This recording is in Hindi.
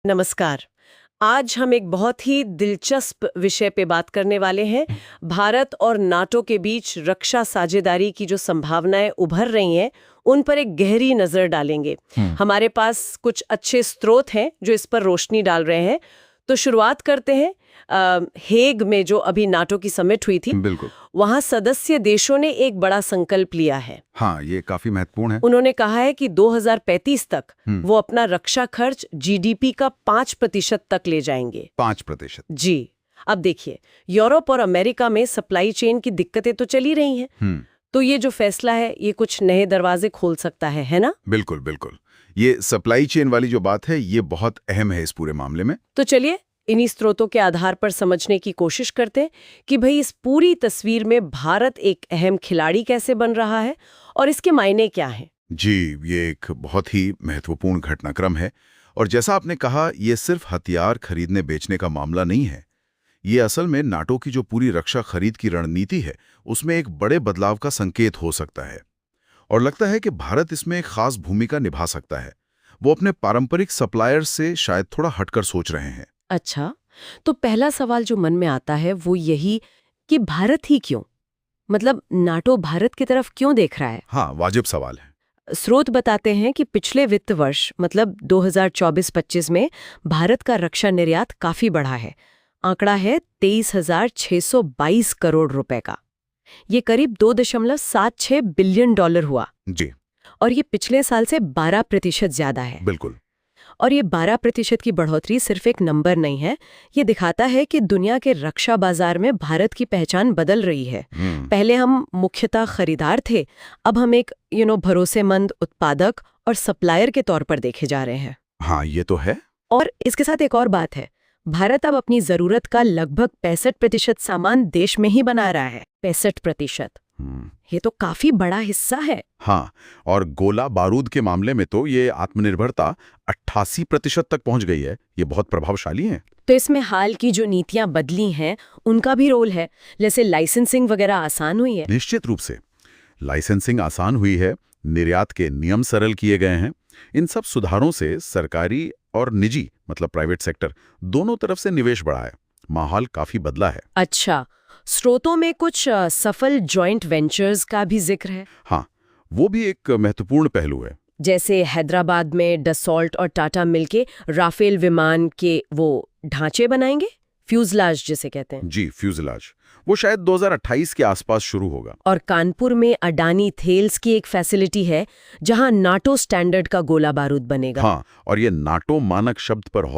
नमस्कार। आज हम एक बहुत ही दिलचस्प विषय पे बात करने वाले हैं। भारत और नाटो के बीच रक्षा साझेदारी की जो संभावनाएं उभर रही हैं, उन पर एक गहरी नजर डालेंगे। हमारे पास कुछ अच्छे स्रोत हैं जो इस पर रोशनी डाल रहे हैं। तो शुरुआत करते हैं हेग में जो अभी नाटो की समिट हुई थी। बिल्कुल। वहां सदस्य देशों ने एक बड़ा संकल्प लिया है। हाँ, ये काफी महत्वपूर्ण है। उन्होंने कहा है कि 2035 तक वो अपना रक्षा खर्च जीडीपी का 5% तक ले जाएंगे। 5%। जी। अब देखिए, यूरोप और अमेरिका में सप्लाई चेन की दिक्कतें तो चली रही हैं। तो ये जो फैसला है, ये कुछ नए दरवाजे खोल सकता है ना? बिल्कुल बिल्कुल। ये सप्लाई चेन वाली जो बात है, ये बहुत अहम है इस पूरे मामले में। तो चलिए इन्हीं स्रोतों के आधार पर समझने की कोशिश करते हैं कि भाई इस पूरी तस्वीर में भारत एक अहम खिलाड़ी कैसे बन रहा है और इसके मायने क्या हैं। जी, ये एक बहुत ही महत्वपूर्ण घटनाक्रम है। और जैसा आपने कहा, ये सिर्फ हथियार खरीदने बेचने का मामला नहीं है। ये असल में नाटो की जो पूरी रक्षा खरीद की रणनीति है, उसमें एक बड़े बदलाव का संकेत हो सकता है। और लगता है कि भारत इसमें एक खास भूमिका निभा सकता है। वो अपने पारंपरिक सप्लायर्स से शायद थोड़ा हटकर सोच रहे हैं। अच्छा, तो पहला सवाल जो मन में आता है वो यही कि भारत ही क्यों? मतलब नाटो भारत की तरफ क्यों देख रहा है? हाँ, वाजिब सवाल है। स्रोत बताते हैं कि पिछले वित्त वर्ष मतलब 2024-25 में भारत का रक्षा निर्यात काफी बढ़ा है। आंकड़ा है 23,622 करोड़ रुपए का। ये करीब $2.76 बिलियन हुआ। जी। और ये पिछले साल से 12% ज्यादा है। बिल्कुल। और ये 12% की बढ़ोतरी सिर्फ एक नंबर नहीं है, ये दिखाता है कि दुनिया के रक्षा बाजार में भारत की पहचान बदल रही है। पहले हम मुख्यतः खरीदार थे, अब हम एक भरोसेमंद उत्पादक और सप्लायर के तौर पर देखे जा रहे हैं। हाँ, ये तो है। और इसके साथ एक और बात है, भारत अब अपनी जरूरत का लगभग 65% सामान देश में ही बना रहा है। 65%, ये तो काफी बड़ा हिस्सा है। हाँ, और गोला बारूद के मामले में तो ये आत्मनिर्भरता 88% तक पहुंच गई है। ये बहुत प्रभावशाली है। तो इसमें हाल की जो नीतियां बदली हैं, उनका भी रोल है। जैसे लाइसेंसिंग वगैरह आसान हुई है। निश्चित रूप से लाइसेंसिंग आसान हुई है, निर्यात के नियम सरल किए गए हैं। इन सब सुधारों से सरकारी और निजी मतलब प्राइवेट सेक्टर दोनों तरफ से निवेश बढ़ा है। माहौल काफी बदला है। अच्छा, स्रोतों में कुछ सफल जॉइंट वेंचर्स का भी जिक्र है। हाँ, वो भी एक महत्वपूर्ण पहलू है। जैसे हैदराबाद में डसॉल्ट और टाटा मिलके राफेल विमान के वो ढांचे बनाएंगे, फ्यूजलाज जिसे कहते हैं। जी, फ्यूजलाज। वो शायद 2028 के आसपास शुरू होगा। और कानपुर में अडानी थेल्स की एक फैसिलिटी है जहां नाटो स्टैंडर्ड का गोला बारूद बनेगा। हाँ, और ये नाटो मानक शब्द पर